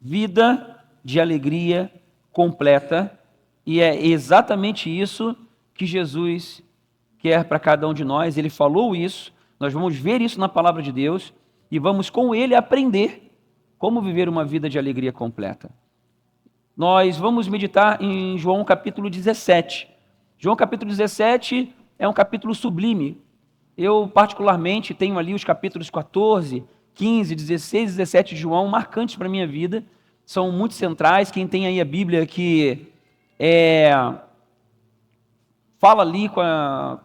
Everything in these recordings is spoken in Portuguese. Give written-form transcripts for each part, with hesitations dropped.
vida de alegria completa, e é exatamente isso que Jesus quer para cada um de nós. Ele falou isso, nós vamos ver isso na palavra de Deus e vamos com ele aprender como viver uma vida de alegria completa. Nós vamos meditar em João capítulo 17. João capítulo 17 é um capítulo sublime. Eu particularmente tenho ali os capítulos 14, 15, 16 e 17 de João marcantes para a minha vida. São muito centrais. Quem tem aí a Bíblia que fala ali,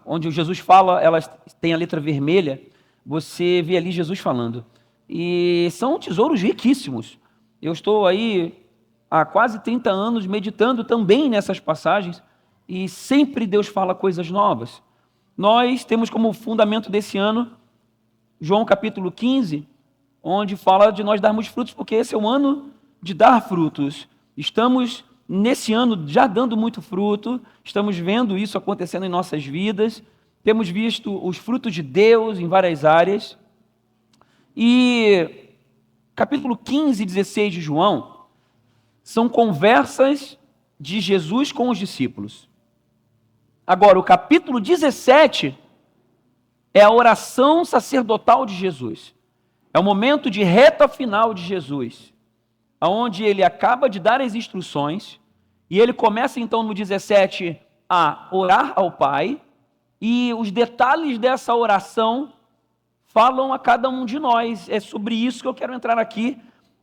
onde Jesus fala, ela tem a letra vermelha, você vê ali Jesus falando. E são tesouros riquíssimos. Eu estou aí há quase 30 anos meditando também nessas passagens e sempre Deus fala coisas novas. Nós temos como fundamento desse ano João capítulo 15, onde fala de nós darmos frutos, porque esse é o ano de dar frutos. Estamos nesse ano já dando muito fruto, estamos vendo isso acontecendo em nossas vidas, temos visto os frutos de Deus em várias áreas. E capítulo 15 e 16 de João são conversas de Jesus com os discípulos. Agora, o capítulo 17 é a oração sacerdotal de Jesus. É o momento de reta final de Jesus, onde ele acaba de dar as instruções e ele começa então no 17 a orar ao Pai, e os detalhes dessa oração falam a cada um de nós. É sobre isso que eu quero entrar aqui,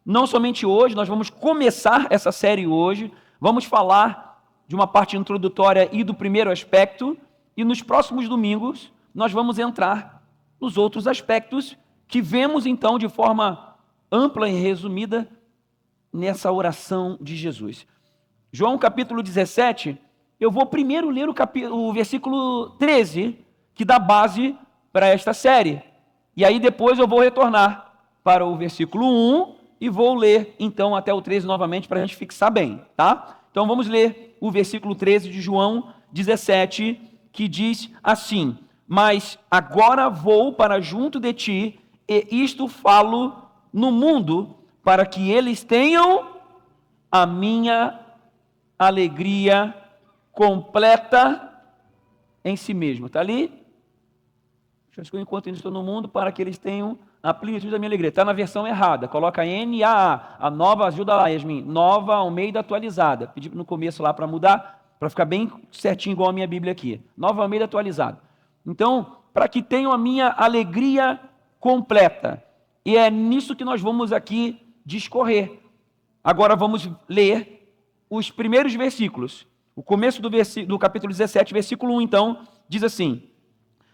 não somente hoje, nós vamos começar essa série hoje, vamos falar de uma parte introdutória e do primeiro aspecto, e nos próximos domingos nós vamos entrar nos outros aspectos que vemos então de forma ampla e resumida nessa oração de Jesus. João capítulo 17, eu vou primeiro ler o versículo 13, que dá base para esta série, e aí depois eu vou retornar para o versículo 1 e vou ler então até o 13 novamente para a gente fixar bem, tá? Então vamos ler o versículo 13 de João 17, que diz assim: mas agora vou para junto de ti, e isto falo no mundo, para que eles tenham a minha alegria completa em si mesmo. Está ali? Enquanto eu estou no mundo, para que eles tenham a plenitude da minha alegria. Está na versão errada, coloca NAA, a nova, ajuda lá, Yasmin, Nova Almeida atualizada. Pedi no começo lá para mudar, para ficar bem certinho igual a minha Bíblia aqui. Nova Almeida atualizada. Então, para que tenham a minha alegria completa. E é nisso que nós vamos aqui discorrer. Agora vamos ler os primeiros versículos. O começo do capítulo 17, versículo 1, então, diz assim: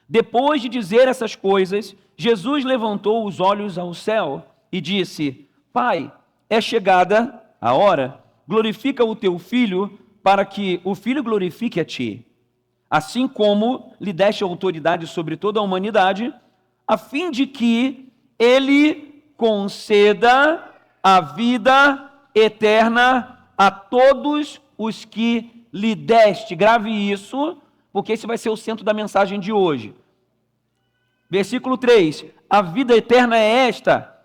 depois de dizer essas coisas, Jesus levantou os olhos ao céu e disse: Pai, é chegada a hora, glorifica o teu Filho, para que o Filho glorifique a ti, assim como lhe deste autoridade sobre toda a humanidade, a fim de que ele conceda a vida eterna a todos os que lhe deste. Grave isso, porque esse vai ser o centro da mensagem de hoje. Versículo 3: a vida eterna é esta,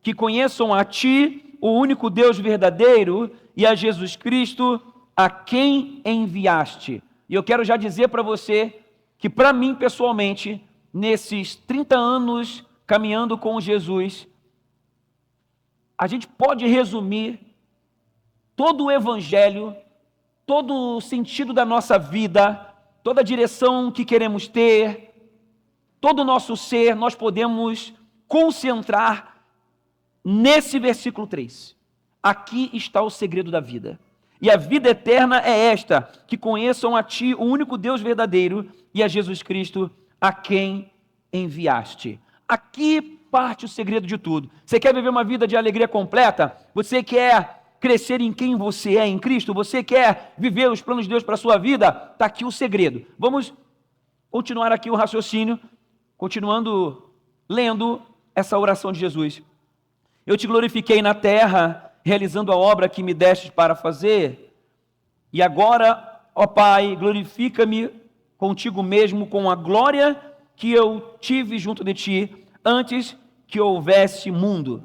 que conheçam a ti, o único Deus verdadeiro, e a Jesus Cristo, a quem enviaste. E eu quero já dizer para você que, para mim pessoalmente, nesses 30 anos caminhando com Jesus, a gente pode resumir todo o evangelho, todo o sentido da nossa vida, toda a direção que queremos ter, todo o nosso ser, nós podemos concentrar nesse versículo 3. Aqui está o segredo da vida. E a vida eterna é esta, que conheçam a ti, o único Deus verdadeiro, e a Jesus Cristo, a quem enviaste. Aqui parte o segredo de tudo. Você quer viver uma vida de alegria completa? Você quer crescer em quem você é em Cristo? Você quer viver os planos de Deus para a sua vida? Está aqui o segredo. Vamos continuar aqui o raciocínio, continuando lendo essa oração de Jesus. Eu te glorifiquei na terra, realizando a obra que me destes para fazer, e agora, ó Pai, glorifica-me contigo mesmo com a glória que eu tive junto de ti, antes que houvesse mundo.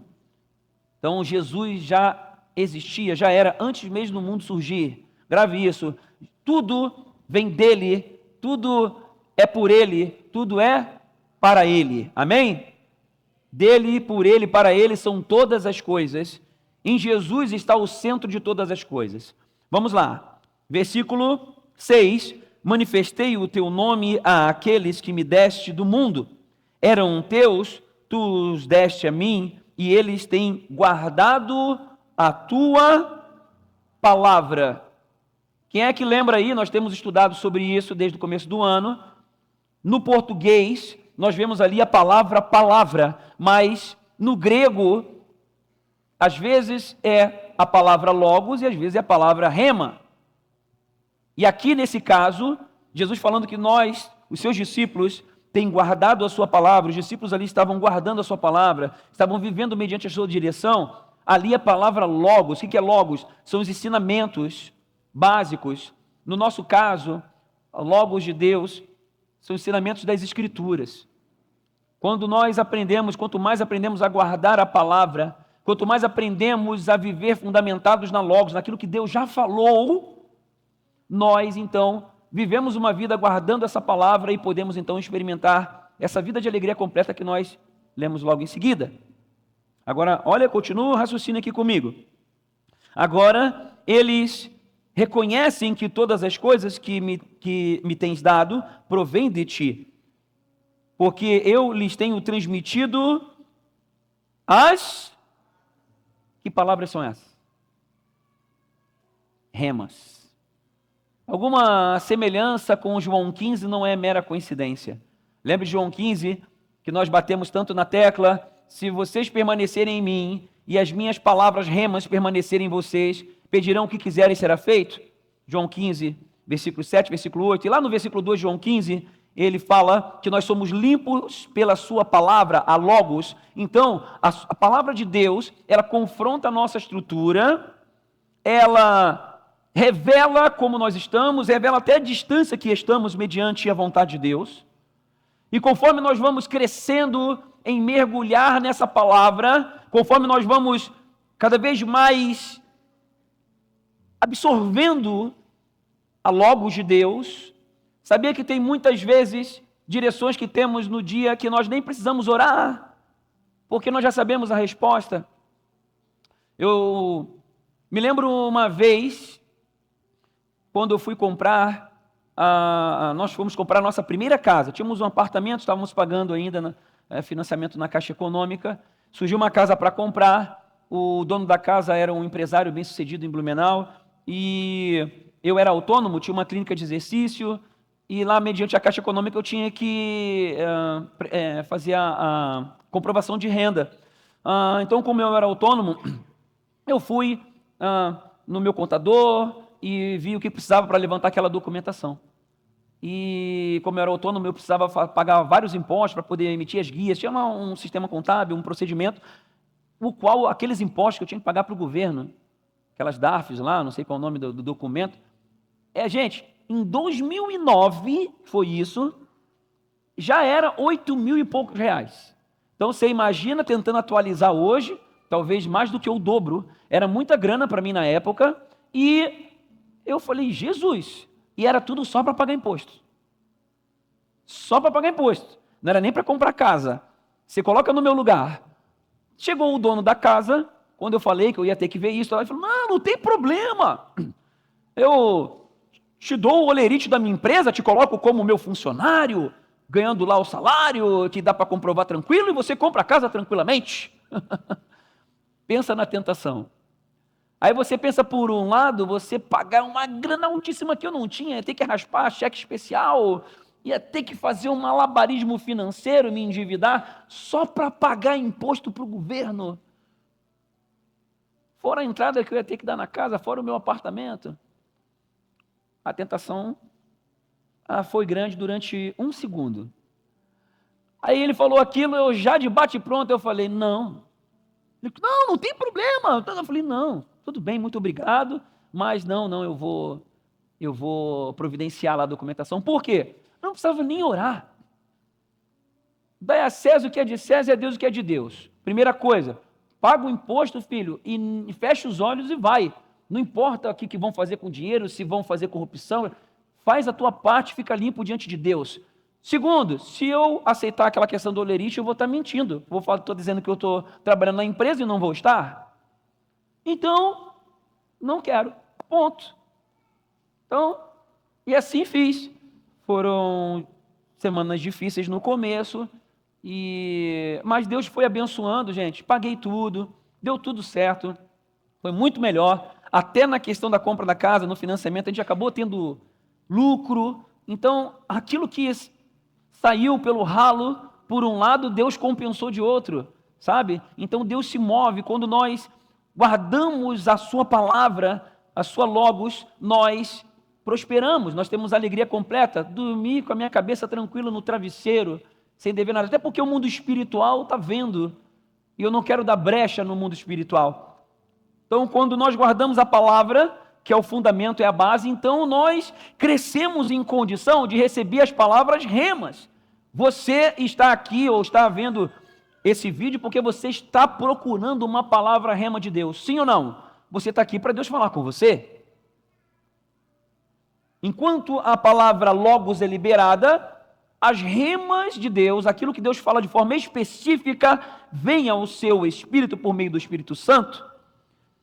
Então Jesus já existia, já era antes mesmo do mundo surgir. Grave isso. Tudo vem dele, tudo é por ele, tudo é para ele. Amém? Dele, por ele, para ele são todas as coisas. Em Jesus está o centro de todas as coisas. Vamos lá. Versículo 6. Manifestei o teu nome àqueles que me deste do mundo. Eram teus, tu os deste a mim, e eles têm guardado a tua palavra. Quem é que lembra aí? Nós temos estudado sobre isso desde o começo do ano. No português, nós vemos ali a palavra palavra, mas no grego, às vezes é a palavra logos e às vezes é a palavra rema. E aqui nesse caso, Jesus falando que nós, os seus discípulos, têm guardado a sua palavra, os discípulos ali estavam guardando a sua palavra, estavam vivendo mediante a sua direção. Ali a palavra logos, o que é logos? São os ensinamentos básicos. No nosso caso, logos de Deus são ensinamentos das Escrituras. Quando nós aprendemos, quanto mais aprendemos a guardar a palavra, quanto mais aprendemos a viver fundamentados na logos, naquilo que Deus já falou, nós então vivemos uma vida guardando essa palavra e podemos então experimentar essa vida de alegria completa que nós lemos logo em seguida. Agora, olha, continua o raciocínio aqui comigo. Agora, eles reconhecem que todas as coisas que me tens dado provêm de ti, porque eu lhes tenho transmitido as... Que palavras são essas? Remas. Alguma semelhança com João 15 não é mera coincidência. Lembre de João 15, que nós batemos tanto na tecla: se vocês permanecerem em mim e as minhas palavras remas permanecerem em vocês, pedirão o que quiserem e será feito. João 15, versículo 7, versículo 8. E lá no versículo 2 de João 15, ele fala que nós somos limpos pela sua palavra, a logos. Então, a palavra de Deus, ela confronta a nossa estrutura, ela revela como nós estamos, revela até a distância que estamos mediante a vontade de Deus. E conforme nós vamos crescendo em mergulhar nessa palavra, conforme nós vamos cada vez mais absorvendo a logos de Deus, sabia que tem muitas vezes direções que temos no dia que nós nem precisamos orar, porque nós já sabemos a resposta. Eu me lembro uma vez, quando eu fui comprar, nós fomos comprar a nossa primeira casa. Tínhamos um apartamento, estávamos pagando ainda financiamento na Caixa Econômica. Surgiu uma casa para comprar. O dono da casa era um empresário bem-sucedido em Blumenau e eu era autônomo, tinha uma clínica de exercício e lá, mediante a Caixa Econômica, eu tinha que fazer a comprovação de renda. Então, como eu era autônomo, eu fui no meu contador e vi o que precisava para levantar aquela documentação. E como eu era autônomo, eu precisava pagar vários impostos para poder emitir as guias. Tinha um sistema contábil, um procedimento, o qual aqueles impostos que eu tinha que pagar para o governo, aquelas DARFs lá, não sei qual é o nome do documento. Gente, em 2009, foi isso, já era 8 mil e poucos reais. Então você imagina tentando atualizar hoje, talvez mais do que o dobro. Era muita grana para mim na época e eu falei, Jesus, e era tudo só para pagar imposto. Só para pagar imposto. Não era nem para comprar casa. Você coloca no meu lugar. Chegou o dono da casa, quando eu falei que eu ia ter que ver isso, ele falou, não tem problema. Eu te dou o olerite da minha empresa, te coloco como meu funcionário, ganhando lá o salário, que dá para comprovar tranquilo, e você compra a casa tranquilamente. Pensa na tentação. Aí você pensa, por um lado, você pagar uma grana altíssima que eu não tinha, ia ter que raspar cheque especial, ia ter que fazer um malabarismo financeiro, me endividar, só para pagar imposto para o governo. Fora a entrada que eu ia ter que dar na casa, fora o meu apartamento. A tentação foi grande durante 1 segundo. Aí ele falou aquilo, eu já de bate-pronto, eu falei, não. Ele falou, não tem problema. Eu falei, não, tudo bem, muito obrigado, mas não, eu vou providenciar lá a documentação. Por quê? Eu não precisava nem orar. Dai a César o que é de César e a Deus o que é de Deus. Primeira coisa, paga o imposto, filho, e fecha os olhos e vai. Não importa o que vão fazer com o dinheiro, se vão fazer corrupção, faz a tua parte, fica limpo diante de Deus. Segundo, se eu aceitar aquela questão do olerite, eu vou estar mentindo. Estou dizendo que eu estou trabalhando na empresa e não vou estar. Então, não quero. Ponto. Então, e assim fiz. Foram semanas difíceis no começo, mas Deus foi abençoando, gente. Paguei tudo, deu tudo certo, foi muito melhor. Até na questão da compra da casa, no financiamento, a gente acabou tendo lucro. Então, aquilo que saiu pelo ralo, por um lado, Deus compensou de outro, sabe? Então, Deus se move. Quando nós guardamos a sua palavra, a sua logos, nós prosperamos, nós temos alegria completa. Dormir com a minha cabeça tranquila no travesseiro, sem dever nada. Até porque o mundo espiritual está vendo, e eu não quero dar brecha no mundo espiritual. Então, quando nós guardamos a palavra, que é o fundamento, é a base, então nós crescemos em condição de receber as palavras remas. Você está aqui ou está vendo esse vídeo porque você está procurando uma palavra rema de Deus, sim ou não? Você está aqui para Deus falar com você. Enquanto a palavra logos é liberada, as remas de Deus, aquilo que Deus fala de forma específica, vem ao seu espírito por meio do Espírito Santo.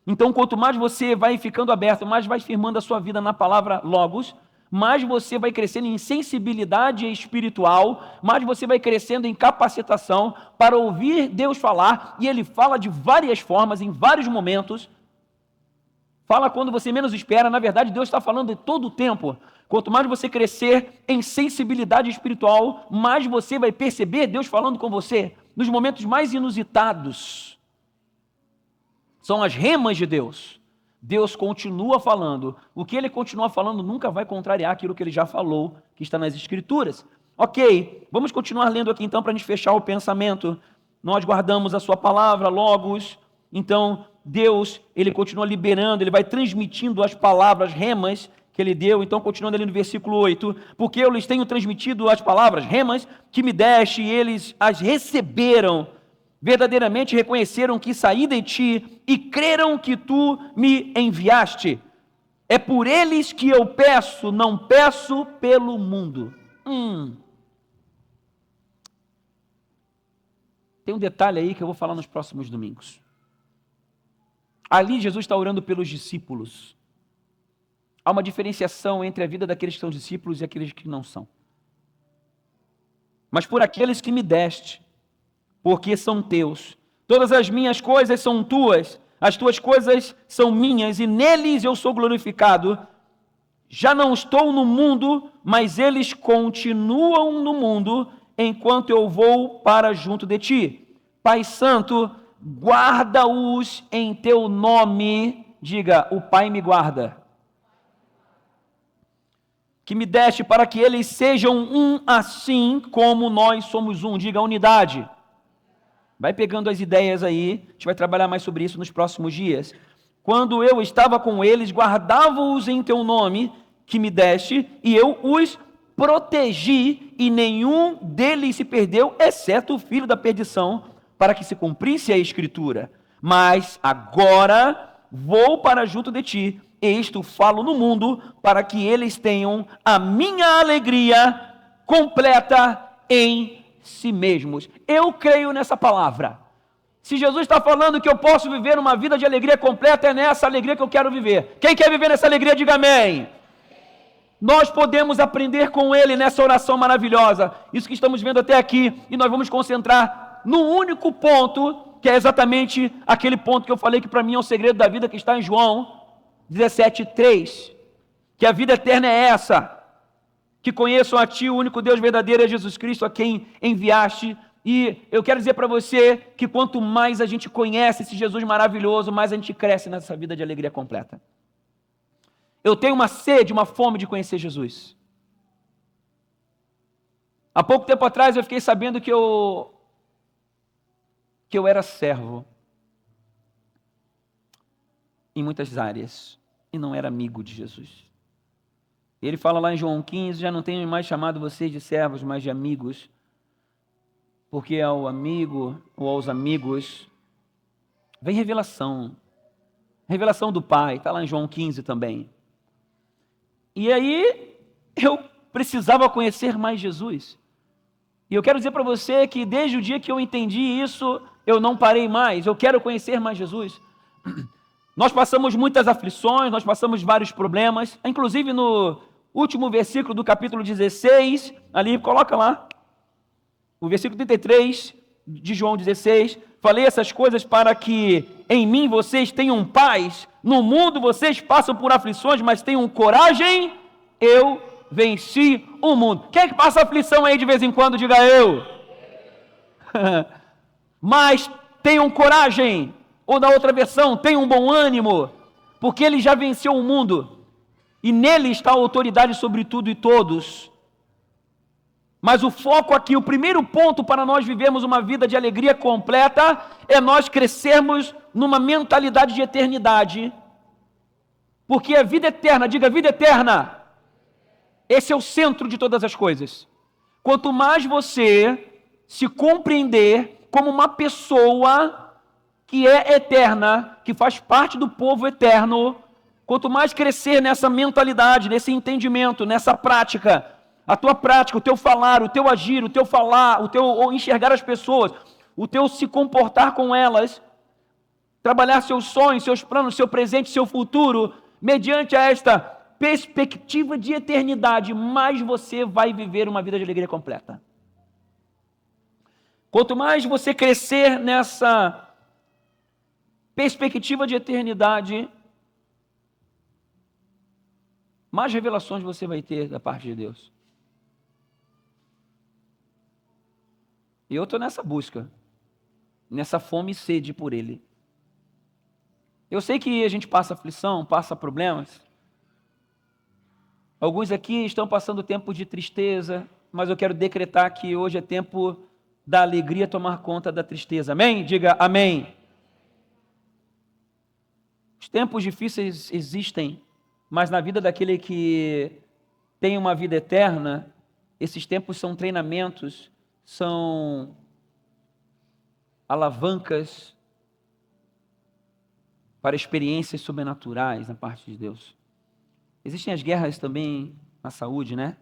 Então, quanto mais você vai ficando aberto, mais vai firmando a sua vida na palavra logos, mais você vai crescendo em sensibilidade espiritual, mais você vai crescendo em capacitação para ouvir Deus falar, e Ele fala de várias formas, em vários momentos. Fala quando você menos espera. Na verdade, Deus está falando todo o tempo. Quanto mais você crescer em sensibilidade espiritual, mais você vai perceber Deus falando com você nos momentos mais inusitados. São as remas de Deus. Deus continua falando. O que Ele continua falando nunca vai contrariar aquilo que Ele já falou, que está nas Escrituras. Ok, vamos continuar lendo aqui então para a gente fechar o pensamento. Nós guardamos a sua palavra, logos. Então, Deus, Ele continua liberando, Ele vai transmitindo as palavras remas que Ele deu. Então, continuando ali no versículo 8, porque eu lhes tenho transmitido as palavras remas que me deste, e eles as receberam, verdadeiramente reconheceram que saí de ti e creram que tu me enviaste. É por eles que eu peço, não peço pelo mundo. Tem um detalhe aí que eu vou falar nos próximos domingos. Ali Jesus está orando pelos discípulos. Há uma diferenciação entre a vida daqueles que são discípulos e aqueles que não são. Mas por aqueles que me deste, porque são teus. Todas as minhas coisas são tuas, as tuas coisas são minhas, e neles eu sou glorificado. Já não estou no mundo, mas eles continuam no mundo, enquanto eu vou para junto de ti. Pai Santo, guarda-os em teu nome. Diga, o Pai me guarda. Que me deste para que eles sejam um assim como nós somos um. Diga, unidade. Vai pegando as ideias aí, a gente vai trabalhar mais sobre isso nos próximos dias. Quando eu estava com eles, guardava-os em teu nome, que me deste, e eu os protegi, e nenhum deles se perdeu, exceto o filho da perdição, para que se cumprisse a Escritura. Mas agora vou para junto de ti, e isto falo no mundo, para que eles tenham a minha alegria completa em si mesmos. Eu creio nessa palavra. Se Jesus está falando que eu posso viver uma vida de alegria completa, é nessa alegria que eu quero viver. Quem quer viver nessa alegria, diga amém. Nós podemos aprender com Ele nessa oração maravilhosa. Isso que estamos vendo até aqui, e nós vamos concentrar no único ponto, que é exatamente aquele ponto que eu falei que para mim é o segredo da vida, que está em João 17:3, que a vida eterna é essa, que conheçam a Ti, o único Deus verdadeiro, é Jesus Cristo, a quem enviaste. E eu quero dizer para você que quanto mais a gente conhece esse Jesus maravilhoso, mais a gente cresce nessa vida de alegria completa. Eu tenho uma sede, uma fome de conhecer Jesus. Há pouco tempo atrás eu fiquei sabendo que eu era servo em muitas áreas e não era amigo de Jesus. Ele fala lá em João 15, já não tenho mais chamado vocês de servos, mas de amigos, porque ao amigo ou aos amigos vem revelação. Revelação do Pai, está lá em João 15 também. E aí, eu precisava conhecer mais Jesus. E eu quero dizer para você que desde o dia que eu entendi isso, eu não parei mais. Eu quero conhecer mais Jesus. Nós passamos muitas aflições, nós passamos vários problemas. Inclusive no último versículo do capítulo 16, ali, coloca lá, o versículo 33 de João 16. Falei essas coisas para que em mim vocês tenham paz. No mundo vocês passam por aflições, mas tenham coragem. Eu venci o mundo. Quem é que passa aflição aí de vez em quando? Diga eu. Mas tenham coragem. Ou na outra versão, tenham bom ânimo, porque ele já venceu o mundo. E nele está a autoridade sobre tudo e todos. Mas o foco aqui, o primeiro ponto para nós vivermos uma vida de alegria completa, é nós crescermos numa mentalidade de eternidade. Porque a vida eterna, diga vida eterna, esse é o centro de todas as coisas. Quanto mais você se compreender como uma pessoa que é eterna, que faz parte do povo eterno, quanto mais crescer nessa mentalidade, nesse entendimento, nessa prática, a tua prática, o teu falar, o teu agir, o teu falar, o teu enxergar as pessoas, o teu se comportar com elas, trabalhar seus sonhos, seus planos, seu presente, seu futuro, mediante a esta perspectiva de eternidade, mais você vai viver uma vida de alegria completa. Quanto mais você crescer nessa perspectiva de eternidade, mais revelações você vai ter da parte de Deus. E eu estou nessa busca, nessa fome e sede por Ele. Eu sei que a gente passa aflição, passa problemas. Alguns aqui estão passando tempo de tristeza, mas eu quero decretar que hoje é tempo da alegria tomar conta da tristeza. Amém? Diga amém. Os tempos difíceis existem, mas na vida daquele que tem uma vida eterna, esses tempos são treinamentos, são alavancas para experiências sobrenaturais na parte de Deus. Existem as guerras também na saúde, né?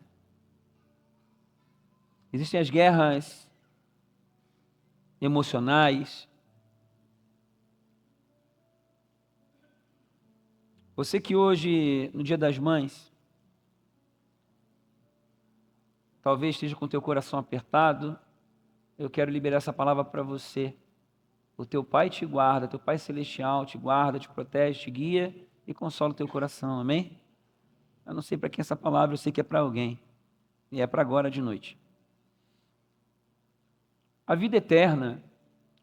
Existem as guerras emocionais. Você que hoje, no Dia das Mães, talvez esteja com o teu coração apertado, eu quero liberar essa palavra para você. O teu Pai te guarda, teu Pai Celestial te guarda, te protege, te guia e consola o teu coração, amém? Eu não sei para quem essa palavra, eu sei que é para alguém. E é para agora de noite. A vida eterna,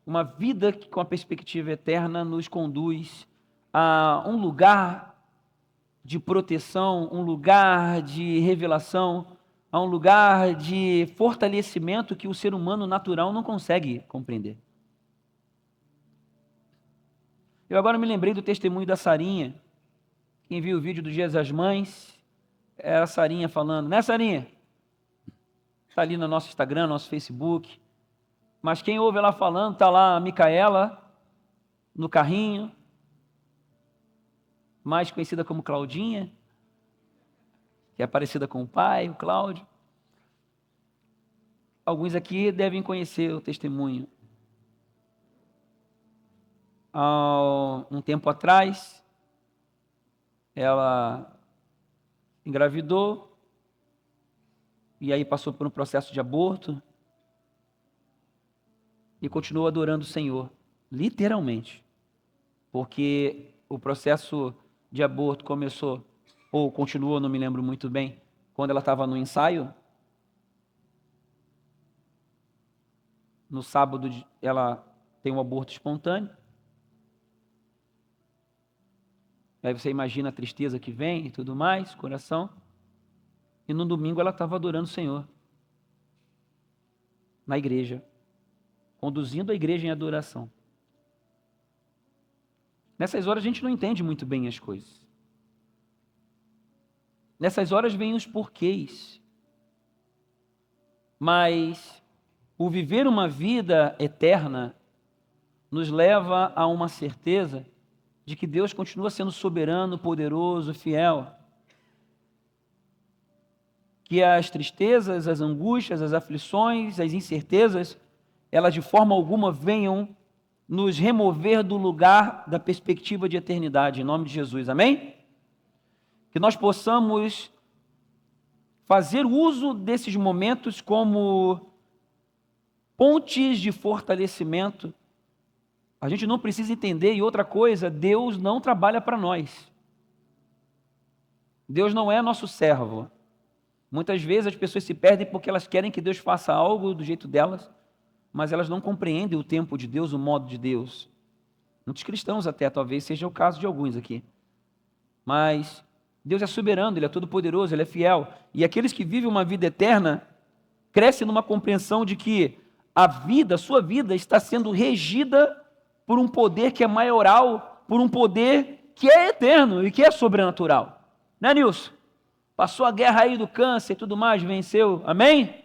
uma vida com a perspectiva eterna nos conduz a um lugar de proteção, um lugar de revelação, a um lugar de fortalecimento que o ser humano natural não consegue compreender. Eu agora me lembrei do testemunho da Sarinha. Quem viu o vídeo do Dia das Mães, era a Sarinha falando, né, Sarinha? Está ali no nosso Instagram, nosso Facebook. Mas quem ouve ela falando, está lá a Micaela, no carrinho, mais conhecida como Claudinha, que é parecida com o pai, o Cláudio. Alguns aqui devem conhecer o testemunho. Há um tempo atrás, ela engravidou e aí passou por um processo de aborto e continuou adorando o Senhor, literalmente, porque o processo de aborto começou, ou continuou, não me lembro muito bem, quando ela estava no ensaio. No sábado ela tem um aborto espontâneo. Aí você imagina a tristeza que vem e tudo mais, coração. E no domingo ela estava adorando o Senhor. Na igreja. Conduzindo a igreja em adoração. Nessas horas a gente não entende muito bem as coisas. Nessas horas vêm os porquês. Mas o viver uma vida eterna nos leva a uma certeza de que Deus continua sendo soberano, poderoso, fiel. Que as tristezas, as angústias, as aflições, as incertezas, elas de forma alguma venham nos remover do lugar da perspectiva de eternidade, em nome de Jesus, amém? Que nós possamos fazer uso desses momentos como pontes de fortalecimento. A gente não precisa entender, e outra coisa, Deus não trabalha para nós. Deus não é nosso servo. Muitas vezes as pessoas se perdem porque elas querem que Deus faça algo do jeito delas, mas elas não compreendem o tempo de Deus, o modo de Deus. Muitos cristãos até, talvez seja o caso de alguns aqui. Mas Deus é soberano, Ele é todo-poderoso, Ele é fiel. E aqueles que vivem uma vida eterna, crescem numa compreensão de que a vida, a sua vida, está sendo regida por um poder que é maioral, por um poder que é eterno e que é sobrenatural. Né, Nilson? Passou a guerra aí do câncer e tudo mais, venceu. Amém?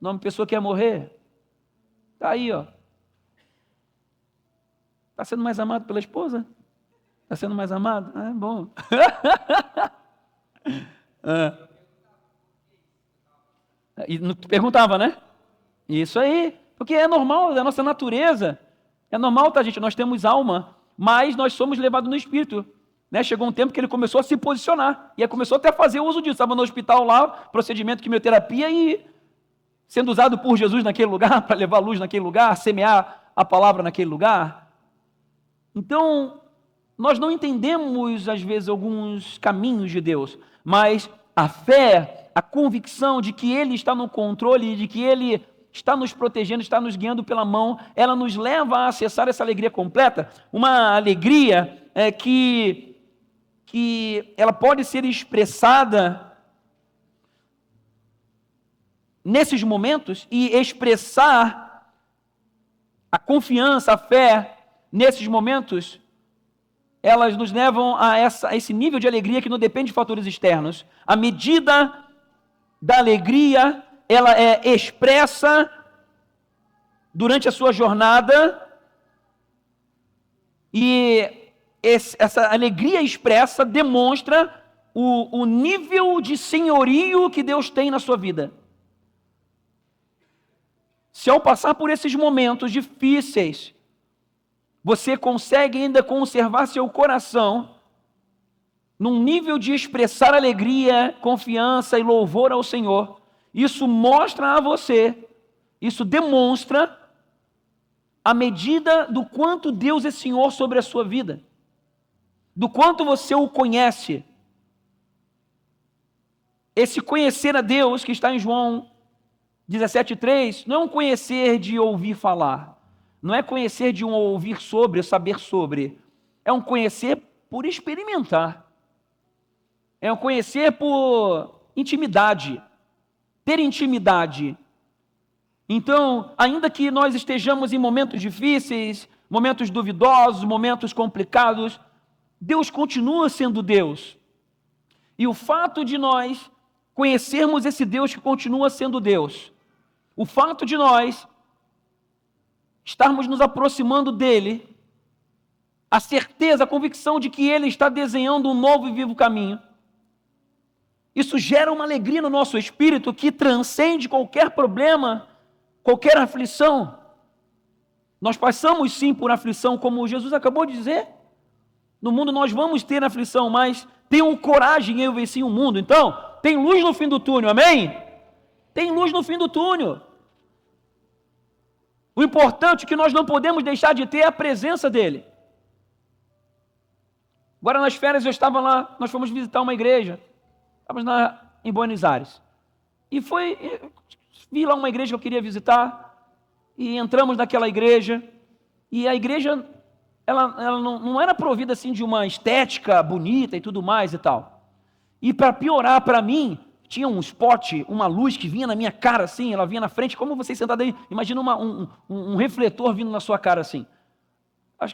O nome de pessoa que ia morrer. Está aí, ó. Está sendo mais amado pela esposa? Está sendo mais amado? Ah, é bom. E tu perguntava, né? Isso aí. Porque é normal, é a nossa natureza. É normal, tá, gente? Nós temos alma, mas nós somos levados no espírito. Né? Chegou um tempo que ele começou a se posicionar. E aí começou até a fazer uso disso. Estava no hospital lá, procedimento de quimioterapia e sendo usado por Jesus naquele lugar, para levar luz naquele lugar, semear a palavra naquele lugar. Então, nós não entendemos, às vezes, alguns caminhos de Deus, mas a fé, a convicção de que Ele está no controle, de que Ele está nos protegendo, está nos guiando pela mão, ela nos leva a acessar essa alegria completa, uma alegria que ela pode ser expressada nesses momentos e expressar a confiança, a fé nesses momentos, elas nos levam a esse nível de alegria que não depende de fatores externos. A medida da alegria, ela é expressa durante a sua jornada e essa alegria expressa demonstra o nível de senhorio que Deus tem na sua vida. Se ao passar por esses momentos difíceis, você consegue ainda conservar seu coração num nível de expressar alegria, confiança e louvor ao Senhor, isso mostra a você, isso demonstra a medida do quanto Deus é Senhor sobre a sua vida, do quanto você o conhece. Esse conhecer a Deus que está em João 17,3 não é um conhecer de ouvir falar, não é conhecer de um ouvir sobre, saber sobre, é um conhecer por experimentar, é um conhecer por intimidade, ter intimidade. Então, ainda que nós estejamos em momentos difíceis, momentos duvidosos, momentos complicados, Deus continua sendo Deus. E o fato de nós conhecermos esse Deus que continua sendo Deus, o fato de nós estarmos nos aproximando dele, a certeza, a convicção de que ele está desenhando um novo e vivo caminho, isso gera uma alegria no nosso espírito que transcende qualquer problema, qualquer aflição. Nós passamos sim por aflição, como Jesus acabou de dizer. No mundo nós vamos ter aflição, mas tenham coragem, eu venci o mundo. Então, tem luz no fim do túnel, amém? Tem luz no fim do túnel. O importante é que nós não podemos deixar de ter a presença dele. Agora nas férias eu estava lá, nós fomos visitar uma igreja, estávamos em Buenos Aires. E vi lá uma igreja que eu queria visitar, e entramos naquela igreja, e a igreja, ela não era provida assim de uma estética bonita e tudo mais e tal. E para piorar para mim, tinha um spot, uma luz que vinha na minha cara assim, ela vinha na frente, como vocês sentados aí, imagina um refletor vindo na sua cara assim.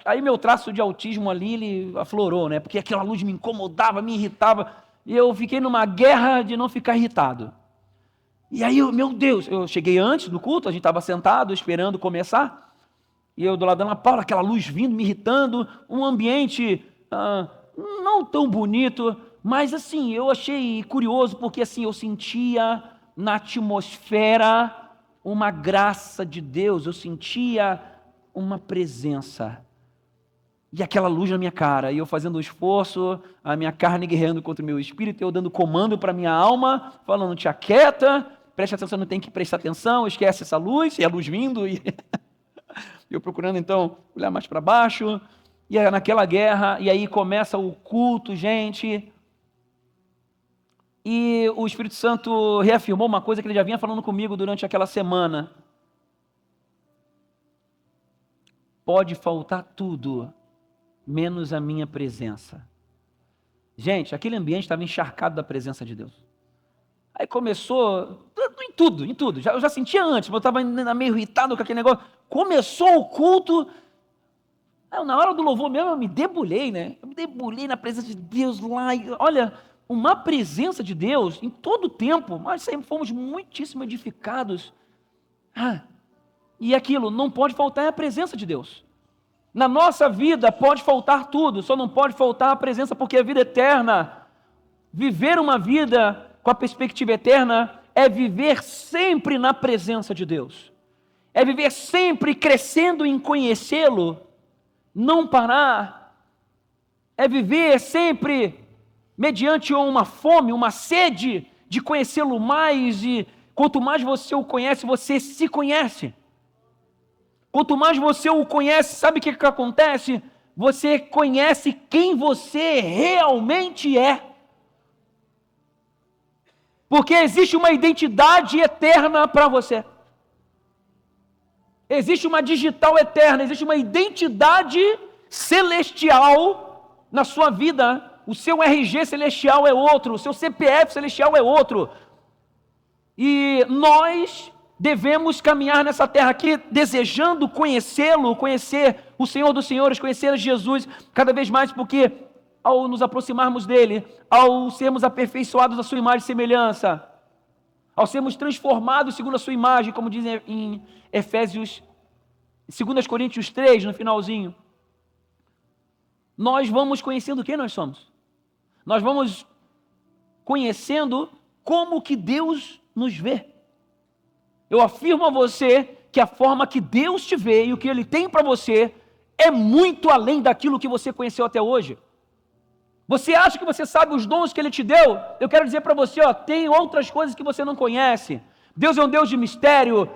Aí meu traço de autismo ali, ele aflorou, né? Porque aquela luz me incomodava, me irritava, e eu fiquei numa guerra de não ficar irritado. E aí, meu Deus, eu cheguei antes do culto, a gente estava sentado, esperando começar, E eu do lado da Ana Paula, aquela luz vindo, me irritando, um ambiente não tão bonito, mas assim, eu achei curioso, porque assim, eu sentia na atmosfera uma graça de Deus, eu sentia uma presença. E aquela luz na minha cara, e eu fazendo o esforço, a minha carne guerreando contra o meu espírito, eu dando comando para a minha alma, falando, te aquieta, preste atenção, não tem que prestar atenção, esquece essa luz, e a luz vindo, e eu procurando então olhar mais para baixo, e é naquela guerra, e aí começa o culto, gente, e o Espírito Santo reafirmou uma coisa que ele já vinha falando comigo durante aquela semana. Pode faltar tudo, menos a minha presença. Gente, aquele ambiente estava encharcado da presença de Deus. Aí começou, em tudo. Eu já sentia antes, mas eu estava meio irritado com aquele negócio. Começou o culto, na hora do louvor mesmo eu me debulhei, né? Eu me debulhei na presença de Deus lá. E, olha, uma presença de Deus em todo o tempo. Nós sempre fomos muitíssimo edificados. E aquilo, não pode faltar a presença de Deus. Na nossa vida pode faltar tudo, só não pode faltar a presença, porque a vida eterna, viver uma vida com a perspectiva eterna, é viver sempre na presença de Deus. É viver sempre crescendo em conhecê-lo, não parar. É viver sempre mediante uma fome, uma sede de conhecê-lo mais, e quanto mais você o conhece, você se conhece. Quanto mais você o conhece, sabe o que acontece? Você conhece quem você realmente é. Porque existe uma identidade eterna para você. Existe uma digital eterna, existe uma identidade celestial na sua vida. O seu RG celestial é outro, o seu CPF celestial é outro. E nós devemos caminhar nessa terra aqui desejando conhecê-lo, conhecer o Senhor dos Senhores, conhecer Jesus cada vez mais, porque ao nos aproximarmos dele, ao sermos aperfeiçoados à sua imagem e semelhança, ao sermos transformados segundo a sua imagem, como diz em Efésios, 2 Coríntios 3, no finalzinho, nós vamos conhecendo quem nós somos. Nós vamos conhecendo como que Deus nos vê. Eu afirmo a você que a forma que Deus te vê e o que Ele tem para você é muito além daquilo que você conheceu até hoje. Você acha que você sabe os dons que Ele te deu? Eu quero dizer para você, tem outras coisas que você não conhece. Deus é um Deus de mistério,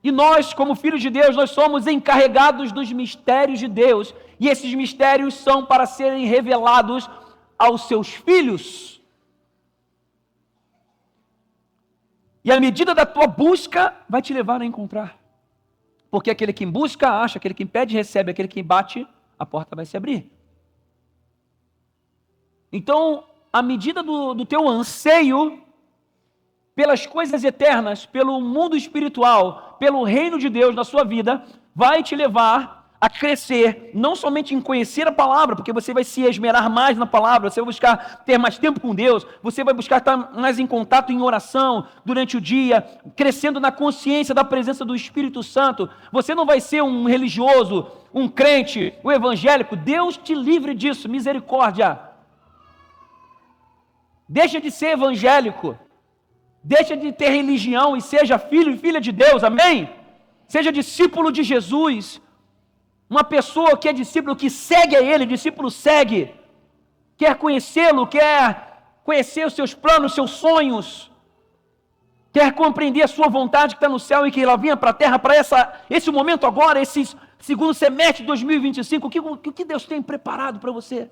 e nós, como filhos de Deus, nós somos encarregados dos mistérios de Deus, e esses mistérios são para serem revelados aos seus filhos. E a medida da tua busca vai te levar a encontrar. Porque aquele que busca, acha, aquele que pede, recebe, aquele que bate, a porta vai se abrir. Então, a medida do teu anseio pelas coisas eternas, pelo mundo espiritual, pelo reino de Deus na sua vida, vai te levar a crescer, não somente em conhecer a palavra, porque você vai se esmerar mais na palavra, você vai buscar ter mais tempo com Deus, você vai buscar estar mais em contato em oração durante o dia, crescendo na consciência da presença do Espírito Santo. Você não vai ser um religioso, um crente, um evangélico. Deus te livre disso, misericórdia. Deixa de ser evangélico, deixa de ter religião e seja filho e filha de Deus, amém? Seja discípulo de Jesus. Uma pessoa que é discípulo, que segue a Ele, discípulo segue, quer conhecê-lo, quer conhecer os seus planos, os seus sonhos, quer compreender a sua vontade que está no céu e que ela vinha para a terra, para esse momento agora, esse segundo semestre de 2025, o que Deus tem preparado para você?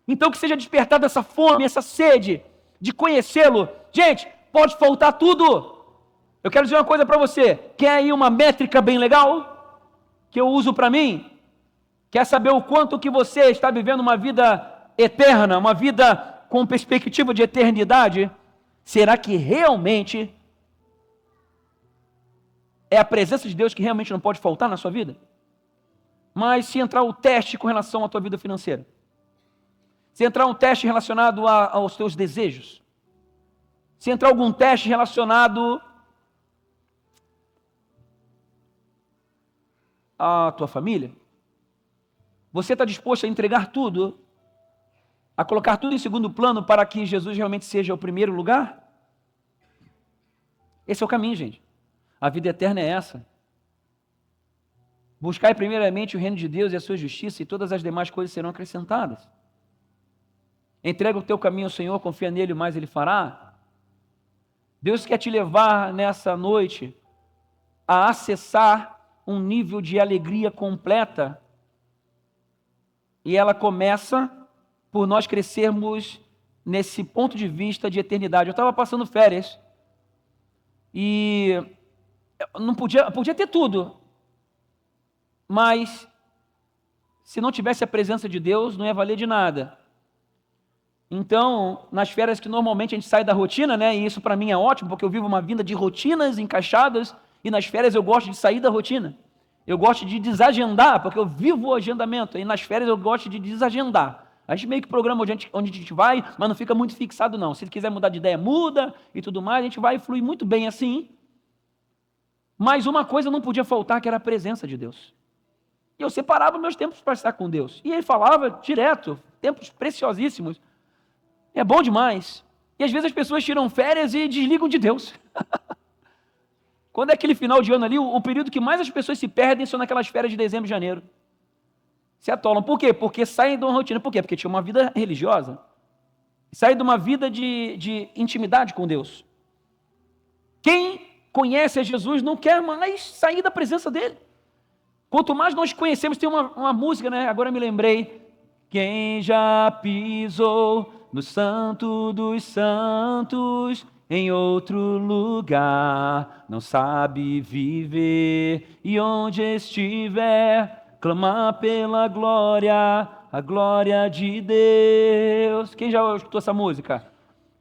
Então que seja despertada essa fome, essa sede de conhecê-lo. Gente, pode faltar tudo. Eu quero dizer uma coisa para você, quer aí uma métrica bem legal? Que eu uso para mim? Quer saber o quanto que você está vivendo uma vida eterna, uma vida com perspectiva de eternidade? Será que realmente é a presença de Deus que realmente não pode faltar na sua vida? Mas se entrar o teste com relação à tua vida financeira, se entrar um teste relacionado aos teus desejos, se entrar algum teste relacionado a tua família? Você está disposto a entregar tudo, a colocar tudo em segundo plano para que Jesus realmente seja o primeiro lugar? Esse é o caminho, gente. A vida eterna é essa. Buscai primeiramente o reino de Deus e a sua justiça, e todas as demais coisas serão acrescentadas. Entrega o teu caminho ao Senhor, confia nele, o mais ele fará. Deus quer te levar nessa noite a acessar um nível de alegria completa. E ela começa por nós crescermos nesse ponto de vista de eternidade. Eu estava passando férias e não podia ter tudo, mas se não tivesse a presença de Deus, não ia valer de nada. Então, nas férias que normalmente a gente sai da rotina, né? E isso para mim é ótimo, porque eu vivo uma vida de rotinas encaixadas, e nas férias eu gosto de sair da rotina. Eu gosto de desagendar, porque eu vivo o agendamento, e nas férias eu gosto de desagendar. A gente meio que programa onde a gente vai, mas não fica muito fixado não. Se quiser mudar de ideia, muda e tudo mais, a gente vai fluir muito bem assim. Mas uma coisa não podia faltar, que era a presença de Deus. E eu separava meus tempos para estar com Deus. E ele falava direto, tempos preciosíssimos. É bom demais. E às vezes as pessoas tiram férias e desligam de Deus. Quando é aquele final de ano ali, o período que mais as pessoas se perdem são naquelas férias de dezembro e janeiro. Se atolam. Por quê? Porque saem de uma rotina. Por quê? Porque tinha uma vida religiosa. Saem de uma vida de intimidade com Deus. Quem conhece a Jesus não quer mais sair da presença dele. Quanto mais nós conhecemos, tem uma música, né? Agora eu me lembrei. Quem já pisou no Santo dos Santos, em outro lugar, não sabe viver, e onde estiver, clamar pela glória, a glória de Deus. Quem já escutou essa música?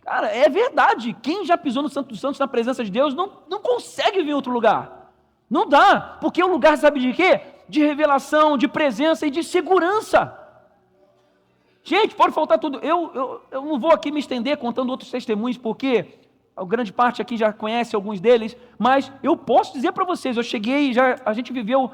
Cara, é verdade, quem já pisou no Santo dos Santos, na presença de Deus, não consegue vir em outro lugar. Não dá, porque é um lugar, sabe de quê? De revelação, de presença e de segurança. Gente, pode faltar tudo. Eu não vou aqui me estender contando outros testemunhos, porque a grande parte aqui já conhece alguns deles, mas eu posso dizer para vocês, eu cheguei, a gente viveu,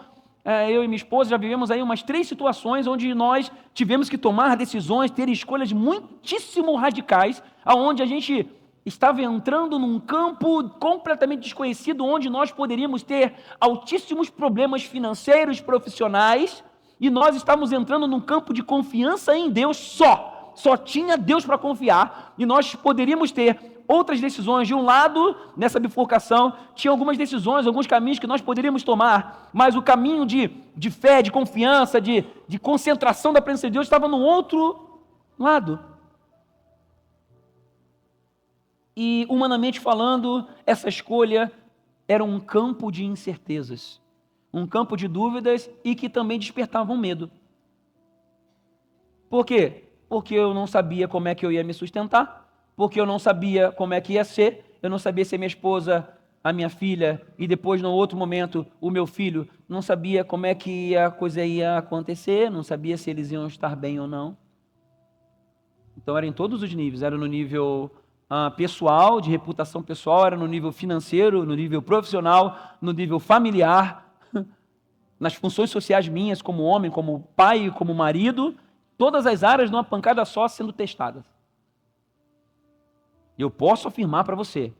eu e minha esposa já vivemos aí umas 3 situações onde nós tivemos que tomar decisões, ter escolhas muitíssimo radicais, aonde a gente estava entrando num campo completamente desconhecido, onde nós poderíamos ter altíssimos problemas financeiros, profissionais, e nós estávamos entrando num campo de confiança em Deus só tinha Deus para confiar, e nós poderíamos ter outras decisões. De um lado, nessa bifurcação, tinha algumas decisões, alguns caminhos que nós poderíamos tomar, mas o caminho de fé, de confiança, de concentração da presença de Deus estava no outro lado. E, humanamente falando, essa escolha era um campo de incertezas, um campo de dúvidas e que também despertavam medo. Por quê? Porque eu não sabia como é que eu ia me sustentar, porque eu não sabia como é que ia ser, eu não sabia se a minha esposa, a minha filha e depois, no outro momento, o meu filho, não sabia como é que a coisa ia acontecer, não sabia se eles iam estar bem ou não. Então era em todos os níveis, era no nível pessoal, de reputação pessoal, era no nível financeiro, no nível profissional, no nível familiar, nas funções sociais minhas como homem, como pai, como marido, todas as áreas numa pancada só sendo testadas. E eu posso afirmar para você,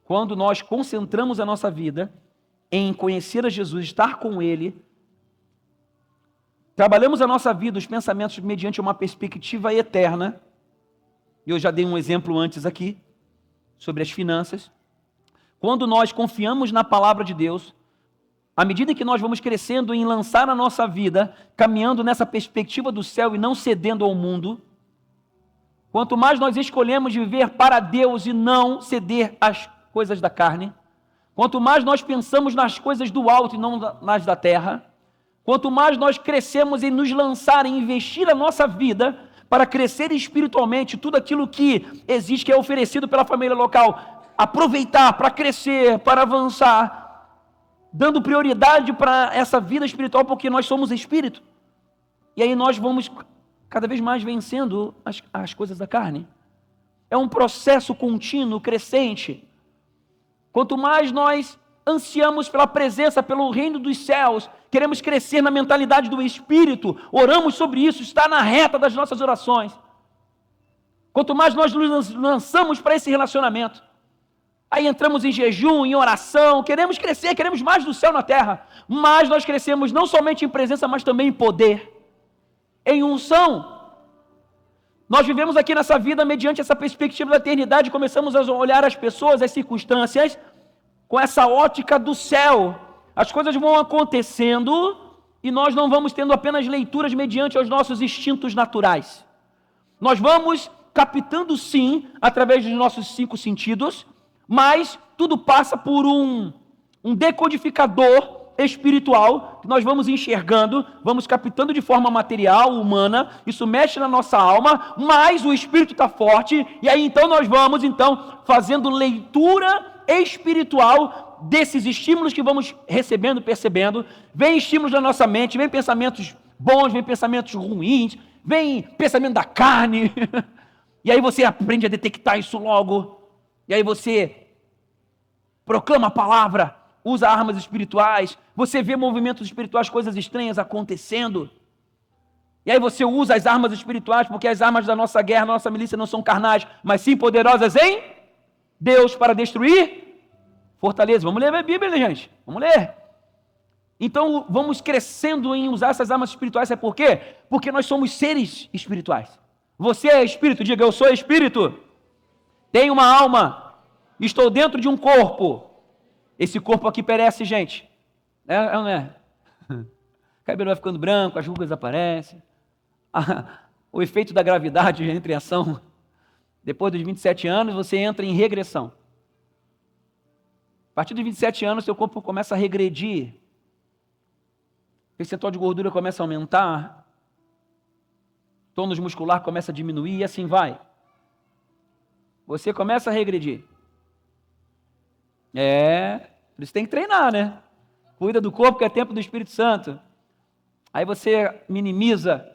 quando nós concentramos a nossa vida em conhecer a Jesus, estar com Ele, trabalhamos a nossa vida, os pensamentos mediante uma perspectiva eterna, e eu já dei um exemplo antes aqui, sobre as finanças. Quando nós confiamos na palavra de Deus, à medida que nós vamos crescendo em lançar a nossa vida, caminhando nessa perspectiva do céu e não cedendo ao mundo, quanto mais nós escolhemos viver para Deus e não ceder às coisas da carne, quanto mais nós pensamos nas coisas do alto e não nas da terra, quanto mais nós crescemos em nos lançar, em investir a nossa vida para crescer espiritualmente, tudo aquilo que existe, que é oferecido pela família local, aproveitar para crescer, para avançar, dando prioridade para essa vida espiritual, porque nós somos espírito. E aí nós vamos cada vez mais vencendo as coisas da carne. É um processo contínuo, crescente. Quanto mais nós ansiamos pela presença, pelo reino dos céus, queremos crescer na mentalidade do Espírito, oramos sobre isso, está na reta das nossas orações. Quanto mais nós nos lançamos para esse relacionamento, aí entramos em jejum, em oração, queremos crescer, queremos mais do céu na terra, mas nós crescemos não somente em presença, mas também em poder, em unção. Nós vivemos aqui nessa vida mediante essa perspectiva da eternidade, começamos a olhar as pessoas, as circunstâncias, com essa ótica do céu. As coisas vão acontecendo e nós não vamos tendo apenas leituras mediante os nossos instintos naturais. Nós vamos captando sim, através dos nossos 5 sentidos, mas tudo passa por um decodificador espiritual, que nós vamos enxergando, vamos captando de forma material, humana, isso mexe na nossa alma, mas o Espírito está forte, e aí então nós vamos fazendo leitura espiritual desses estímulos que vamos recebendo, percebendo. Vem estímulos na nossa mente, vem pensamentos bons, vem pensamentos ruins, vem pensamento da carne, e aí você aprende a detectar isso logo, e aí você proclama a palavra, usa armas espirituais, você vê movimentos espirituais, coisas estranhas acontecendo, e aí você usa as armas espirituais, porque as armas da nossa guerra, da nossa milícia não são carnais, mas sim poderosas em Deus para destruir fortaleza. Vamos ler a Bíblia, gente, vamos ler. Então vamos crescendo em usar essas armas espirituais, sabe por quê? Porque nós somos seres espirituais. Você é espírito, diga eu sou espírito, tenho uma alma, estou dentro de um corpo. Esse corpo aqui perece, gente. Não é? O cabelo vai ficando branco, as rugas aparecem. O efeito da gravidade entra em ação. Depois dos 27 anos, você entra em regressão. A partir dos 27 anos, seu corpo começa a regredir. O percentual de gordura começa a aumentar. O tônus muscular começa a diminuir e assim vai. Você começa a regredir. Por isso tem que treinar, né? Cuida do corpo que é tempo do Espírito Santo. Aí você minimiza.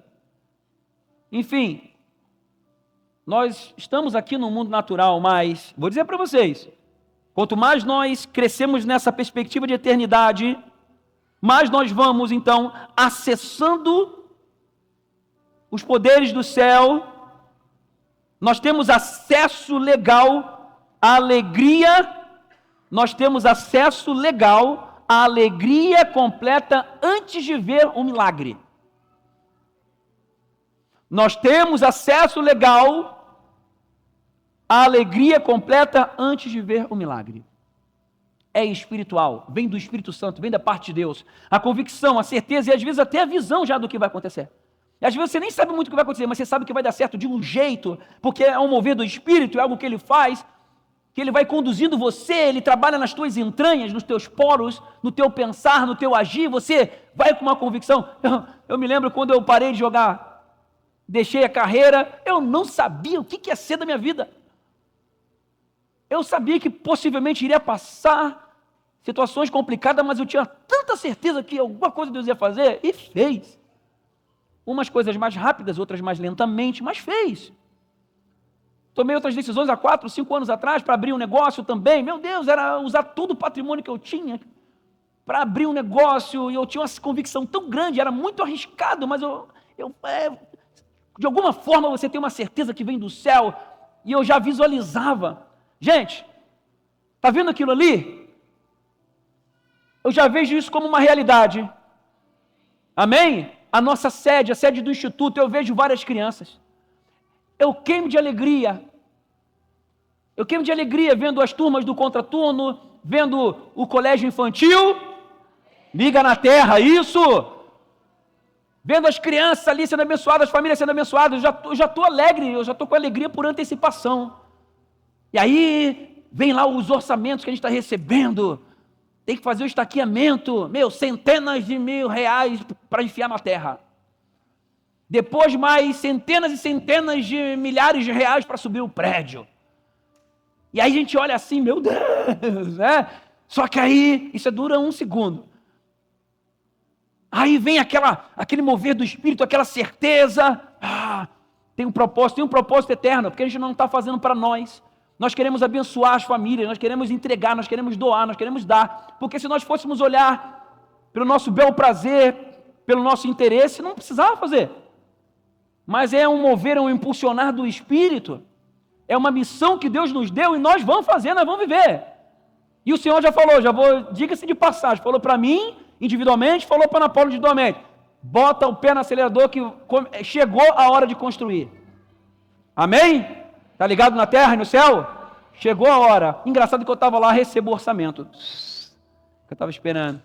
Enfim, nós estamos aqui no mundo natural, mas vou dizer para vocês, quanto mais nós crescemos nessa perspectiva de eternidade, mais nós vamos então acessando os poderes do céu. Nós temos acesso legal à alegria. Nós temos acesso legal à alegria completa antes de ver um milagre. Nós temos acesso legal à alegria completa antes de ver o milagre. É espiritual, vem do Espírito Santo, vem da parte de Deus. A convicção, a certeza e às vezes até a visão já do que vai acontecer. E às vezes você nem sabe muito o que vai acontecer, mas você sabe que vai dar certo de um jeito, porque é um mover do Espírito, é algo que Ele faz, que Ele vai conduzindo você, Ele trabalha nas tuas entranhas, nos teus poros, no teu pensar, no teu agir, você vai com uma convicção. Eu me lembro quando eu parei de jogar, deixei a carreira, eu não sabia o que ia ser da minha vida. Eu sabia que possivelmente iria passar situações complicadas, mas eu tinha tanta certeza que alguma coisa Deus ia fazer, e fez. Umas coisas mais rápidas, outras mais lentamente, mas fez. Tomei outras decisões há 4, 5 anos atrás para abrir um negócio também. Meu Deus, era usar todo o patrimônio que eu tinha para abrir um negócio, e eu tinha uma convicção tão grande, era muito arriscado, mas de alguma forma você tem uma certeza que vem do céu, e eu já visualizava. Gente, está vendo aquilo ali? Eu já vejo isso como uma realidade. Amém? A nossa sede, a sede do Instituto, eu vejo várias crianças. Eu queimo de alegria. Eu queimo de alegria vendo as turmas do contraturno, vendo o colégio infantil. Liga na terra, isso! Vendo as crianças ali sendo abençoadas, as famílias sendo abençoadas. Eu já estou alegre, eu já estou com alegria por antecipação. E aí, vem lá os orçamentos que a gente está recebendo. Tem que fazer o estaqueamento. Centenas de mil reais para enfiar na terra. Depois mais centenas e centenas de milhares de reais para subir o prédio. E aí a gente olha assim, meu Deus, né? Só que aí, isso dura 1 segundo. Aí vem aquele mover do Espírito, aquela certeza. Tem um propósito eterno, porque a gente não está fazendo para nós nós queremos abençoar as famílias, nós queremos entregar, nós queremos doar, nós queremos dar, porque se nós fôssemos olhar pelo nosso bel prazer, pelo nosso interesse, não precisava fazer. Mas é um mover, é um impulsionar do Espírito, é uma missão que Deus nos deu e nós vamos fazer, nós vamos viver. E o Senhor já falou, diga-se de passagem, falou para mim individualmente, falou para Ana Paula individualmente, bota o pé no acelerador que chegou a hora de construir. Amém? Está ligado na terra e no céu? Chegou a hora. Engraçado que eu estava lá, recebo o orçamento. Eu estava esperando.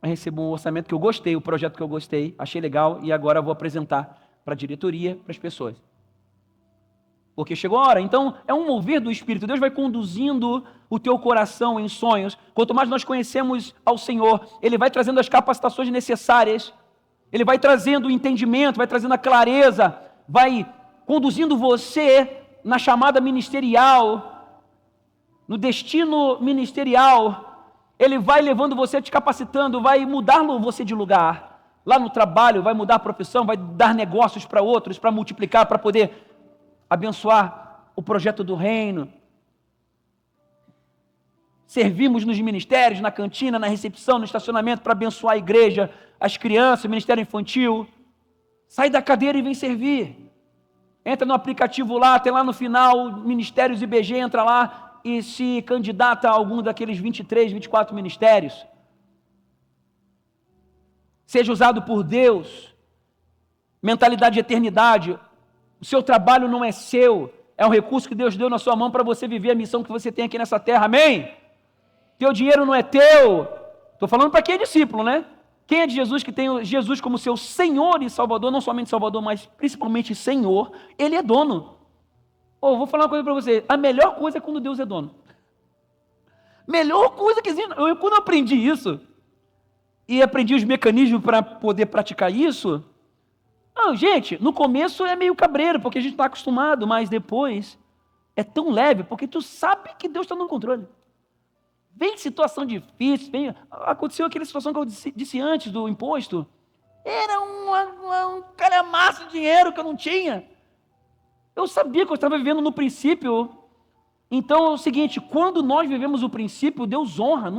Eu recebo um orçamento que eu gostei, o projeto que eu gostei, achei legal e agora eu vou apresentar para a diretoria, para as pessoas. Porque chegou a hora. Então, é um mover do Espírito. Deus vai conduzindo o teu coração em sonhos. Quanto mais nós conhecemos ao Senhor, Ele vai trazendo as capacitações necessárias. Ele vai trazendo o entendimento, vai trazendo a clareza, vai conduzindo você na chamada ministerial, no destino ministerial. Ele vai levando você, te capacitando, vai mudar você de lugar. Lá no trabalho, vai mudar a profissão, vai dar negócios para outros, para multiplicar, para poder abençoar o projeto do reino. Servimos nos ministérios, na cantina, na recepção, no estacionamento, para abençoar a igreja, as crianças, o ministério infantil. Sai da cadeira e vem servir. Entra no aplicativo lá, tem lá no final, Ministérios IBG, entra lá e se candidata a algum daqueles 23, 24 ministérios. Seja usado por Deus. Mentalidade de eternidade. O seu trabalho não é seu, é um recurso que Deus deu na sua mão para você viver a missão que você tem aqui nessa terra, amém? Teu dinheiro não é teu. Estou falando para quem é discípulo, né? Quem é de Jesus, que tem Jesus como seu Senhor e Salvador, não somente Salvador, mas principalmente Senhor, Ele é dono. Vou falar uma coisa para você, a melhor coisa é quando Deus é dono. Melhor coisa que existe, quando eu aprendi isso, e aprendi os mecanismos para poder praticar isso, gente, no começo é meio cabreiro, porque a gente está acostumado, mas depois é tão leve, porque tu sabe que Deus está no controle. Vem situação difícil, aconteceu aquela situação que eu disse antes do imposto, era um calhamaço de dinheiro que eu não tinha. Eu sabia que eu estava vivendo no princípio. Então é o seguinte, quando nós vivemos o princípio, Deus honra.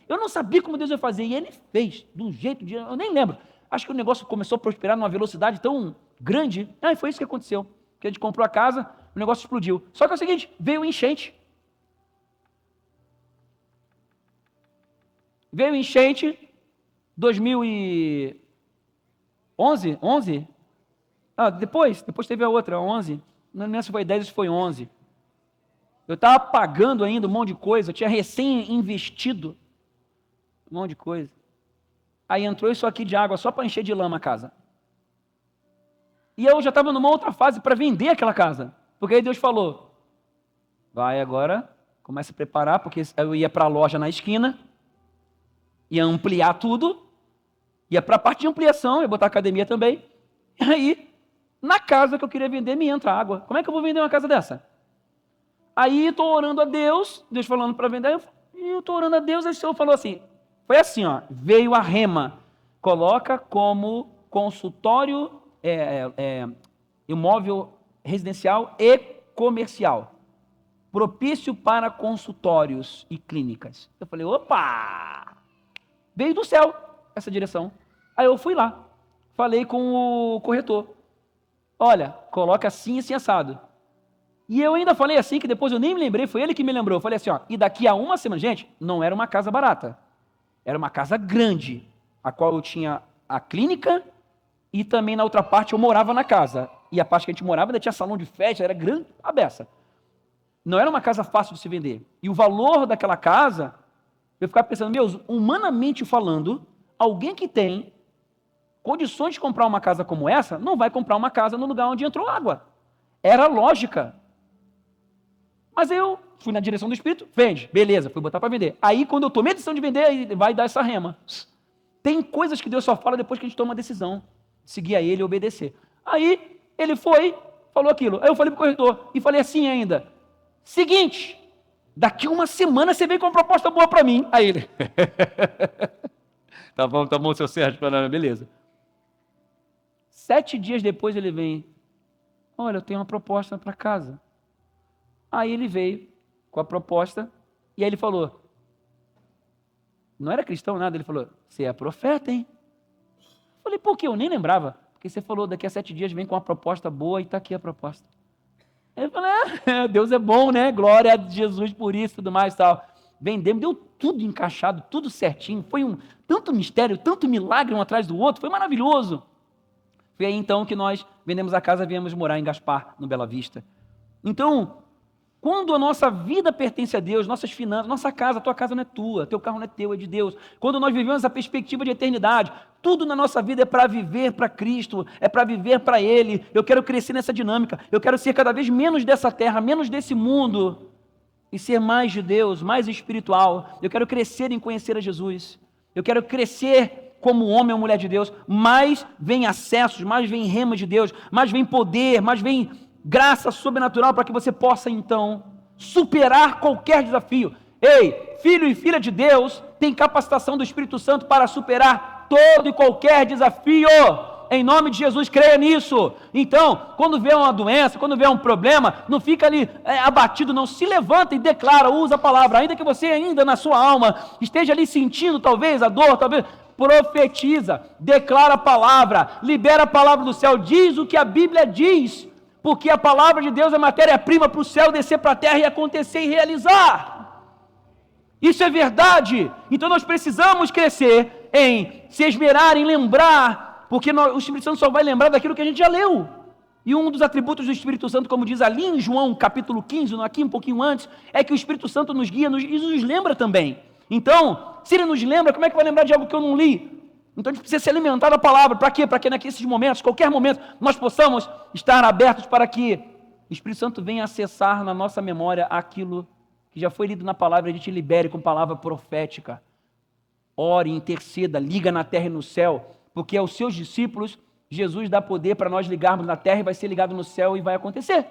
Eu não sabia como Deus ia fazer, e Ele fez, de um jeito, eu nem lembro. Acho que o negócio começou a prosperar numa velocidade tão grande. Foi isso que aconteceu. Que a gente comprou a casa, o negócio explodiu. Só que é o seguinte, veio enchente. Veio enchente, 2011? 11? Depois teve a outra, 11. Não lembro se foi 10 ou se foi 11. Eu estava pagando ainda um monte de coisa, eu tinha recém-investido um monte de coisa. Aí entrou isso aqui de água só para encher de lama a casa. E eu já estava numa outra fase para vender aquela casa. Porque aí Deus falou, vai agora, começa a preparar, porque eu ia para a loja na esquina, ia ampliar tudo, ia para a parte de ampliação, ia botar academia também. E aí, na casa que eu queria vender, me entra água. Como é que eu vou vender uma casa dessa? Aí estou orando a Deus, Deus falando para vender, e eu estou orando a Deus, aí o Senhor falou assim, foi assim, veio a Rema, coloca como consultório, imóvel residencial e comercial, propício para consultórios e clínicas. Eu falei, opa, veio do céu essa direção. Aí eu fui lá, falei com o corretor, olha, coloca assim, assim, assado. E eu ainda falei assim, que depois eu nem me lembrei, foi ele que me lembrou, eu falei assim, e daqui a uma semana, gente, não era uma casa barata, era uma casa grande, a qual eu tinha a clínica e também na outra parte eu morava na casa. E a parte que a gente morava ainda tinha salão de festa, era grande, a beça. Não era uma casa fácil de se vender. E o valor daquela casa, eu ficava pensando, humanamente falando, alguém que tem condições de comprar uma casa como essa, não vai comprar uma casa no lugar onde entrou água. Era lógica. Mas eu fui na direção do Espírito, vende, beleza, fui botar para vender. Aí quando eu tomei a decisão de vender, aí vai dar essa rema. Tem coisas que Deus só fala depois que a gente toma a decisão de seguir a Ele e obedecer. Aí ele foi, falou aquilo. Aí eu falei para o corretor e falei assim ainda, seguinte, daqui uma semana você vem com uma proposta boa para mim. Aí ele, tá bom, seu Sérgio, beleza. 7 dias depois ele vem, olha, eu tenho uma proposta para casa. Aí ele veio com a proposta, e aí ele falou, não era cristão nada, ele falou, você é profeta, hein? Eu falei, por quê? Eu nem lembrava, porque você falou, daqui a 7 dias vem com uma proposta boa e está aqui a proposta. Aí eu falei, Deus é bom, né? Glória a Jesus por isso e tudo mais e tal. Vendemos, deu tudo encaixado, tudo certinho, foi tanto mistério, tanto milagre um atrás do outro, foi maravilhoso. Foi aí então que nós vendemos a casa e viemos morar em Gaspar, no Bela Vista. Então, quando a nossa vida pertence a Deus, nossas finanças, nossa casa, tua casa não é tua, teu carro não é teu, é de Deus. Quando nós vivemos essa perspectiva de eternidade, tudo na nossa vida é para viver para Cristo, é para viver para Ele. Eu quero crescer nessa dinâmica, eu quero ser cada vez menos dessa terra, menos desse mundo, e ser mais de Deus, mais espiritual. Eu quero crescer em conhecer a Jesus. Eu quero crescer como homem ou mulher de Deus. Mais vem acessos, mais vem rema de Deus, mais vem poder, mais vem graça sobrenatural para que você possa então superar qualquer desafio. Ei, filho e filha de Deus tem capacitação do Espírito Santo para superar todo e qualquer desafio. Em nome de Jesus, creia nisso. Então, quando vê uma doença, quando vê um problema, não fica ali abatido, não. Se levanta e declara, usa a palavra. Ainda que você ainda na sua alma esteja ali sentindo talvez a dor, talvez, profetiza, declara a palavra, libera a palavra do céu, diz o que a Bíblia diz, porque a palavra de Deus é matéria-prima para o céu descer para a terra e acontecer e realizar. Isso é verdade. Então nós precisamos crescer em se esmerar, em lembrar, porque o Espírito Santo só vai lembrar daquilo que a gente já leu. E um dos atributos do Espírito Santo, como diz ali em João capítulo 15, aqui um pouquinho antes, é que o Espírito Santo nos guia e nos lembra também. Então, se ele nos lembra, como é que vai lembrar de algo que eu não li? Então a gente precisa se alimentar da palavra. Para quê? Para que naqueles momentos, qualquer momento, nós possamos estar abertos para que o Espírito Santo venha acessar na nossa memória aquilo que já foi lido na palavra e a gente libere com palavra profética. Ore, interceda, liga na terra e no céu, porque aos seus discípulos, Jesus dá poder para nós ligarmos na terra e vai ser ligado no céu e vai acontecer.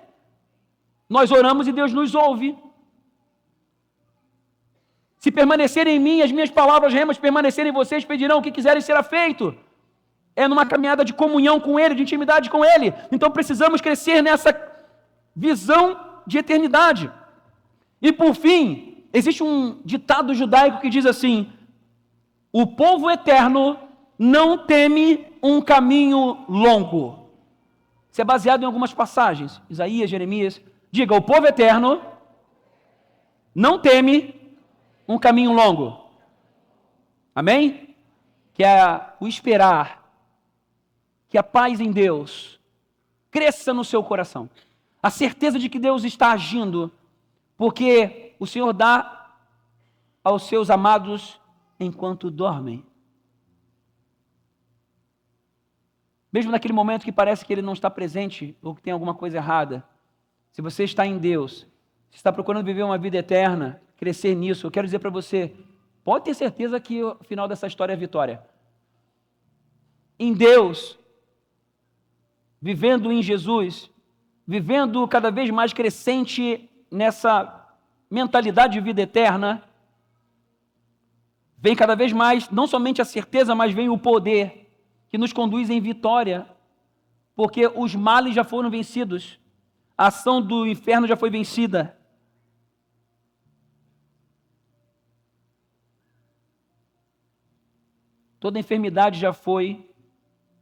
Nós oramos e Deus nos ouve. Se permanecerem em mim, as minhas palavras remas permanecerem em vocês, pedirão o que quiserem será feito. É numa caminhada de comunhão com Ele, de intimidade com Ele. Então precisamos crescer nessa visão de eternidade. E por fim, existe um ditado judaico que diz assim: o povo eterno não teme um caminho longo. Isso é baseado em algumas passagens. Isaías, Jeremias. Diga, o povo eterno não teme um caminho longo. Amém? Que é o esperar, que a paz em Deus cresça no seu coração. A certeza de que Deus está agindo, porque o Senhor dá aos seus amados enquanto dormem. Mesmo naquele momento que parece que Ele não está presente, ou que tem alguma coisa errada, se você está em Deus, se está procurando viver uma vida eterna, crescer nisso, eu quero dizer para você, pode ter certeza que o final dessa história é vitória. Em Deus, vivendo em Jesus, vivendo cada vez mais crescente nessa mentalidade de vida eterna, vem cada vez mais, não somente a certeza, mas vem o poder que nos conduz em vitória, porque os males já foram vencidos, a ação do inferno já foi vencida. Toda enfermidade já foi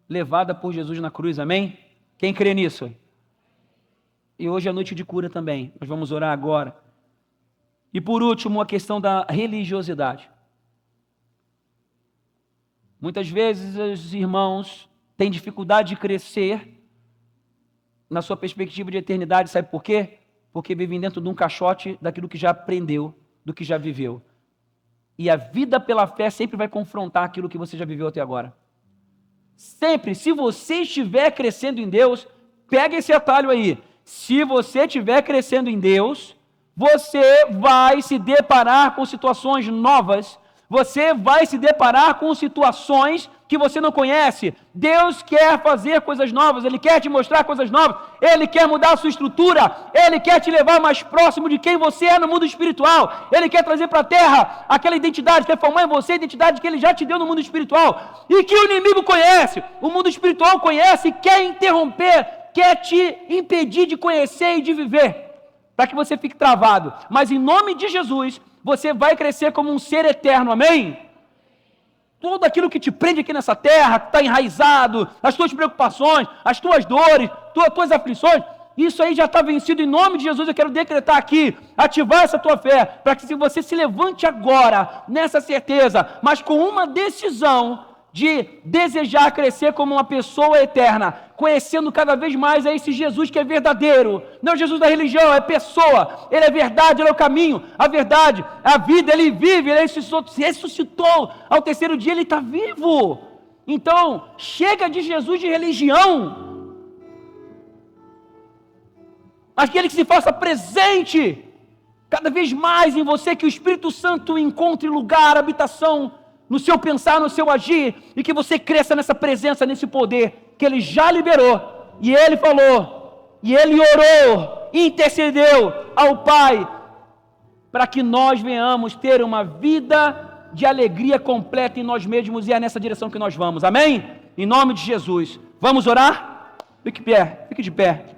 levada por Jesus na cruz, amém? Quem crê nisso? E hoje é noite de cura também, nós vamos orar agora. E por último, a questão da religiosidade. Muitas vezes os irmãos têm dificuldade de crescer na sua perspectiva de eternidade, sabe por quê? Porque vivem dentro de um caixote daquilo que já aprendeu, do que já viveu. E a vida pela fé sempre vai confrontar aquilo que você já viveu até agora. Sempre, se você estiver crescendo em Deus, pega esse atalho aí. Se você estiver crescendo em Deus, você vai se deparar com situações novas, você vai se deparar com situações que você não conhece. Deus quer fazer coisas novas, Ele quer te mostrar coisas novas, Ele quer mudar a sua estrutura, Ele quer te levar mais próximo de quem você é no mundo espiritual, Ele quer trazer para a terra aquela identidade, quer formar em você a identidade que Ele já te deu no mundo espiritual, e que o inimigo conhece, o mundo espiritual conhece e quer interromper, quer te impedir de conhecer e de viver. para que você fique travado. Mas em nome de Jesus, você vai crescer como um ser eterno, amém? Tudo aquilo que te prende aqui nessa terra, que está enraizado, as tuas preocupações, as tuas dores, tuas aflições, isso aí já está vencido. Em nome de Jesus, eu quero decretar aqui, ativar essa tua fé, para que você se levante agora, nessa certeza, mas com uma decisão de desejar crescer como uma pessoa eterna, conhecendo cada vez mais a esse Jesus que é verdadeiro, não é o Jesus da religião, é pessoa, Ele é verdade, Ele é o caminho, a verdade, a vida, Ele vive, Ele ressuscitou, ao terceiro dia Ele está vivo. Então, chega de Jesus de religião, aquele que se faça presente cada vez mais em você, que o Espírito Santo encontre lugar, habitação, no seu pensar, no seu agir, e que você cresça nessa presença, nesse poder, que Ele já liberou, e Ele falou, e Ele orou, e intercedeu ao Pai, para que nós venhamos ter uma vida de alegria completa em nós mesmos, e é nessa direção que nós vamos, amém? Em nome de Jesus, vamos orar? Fique de pé.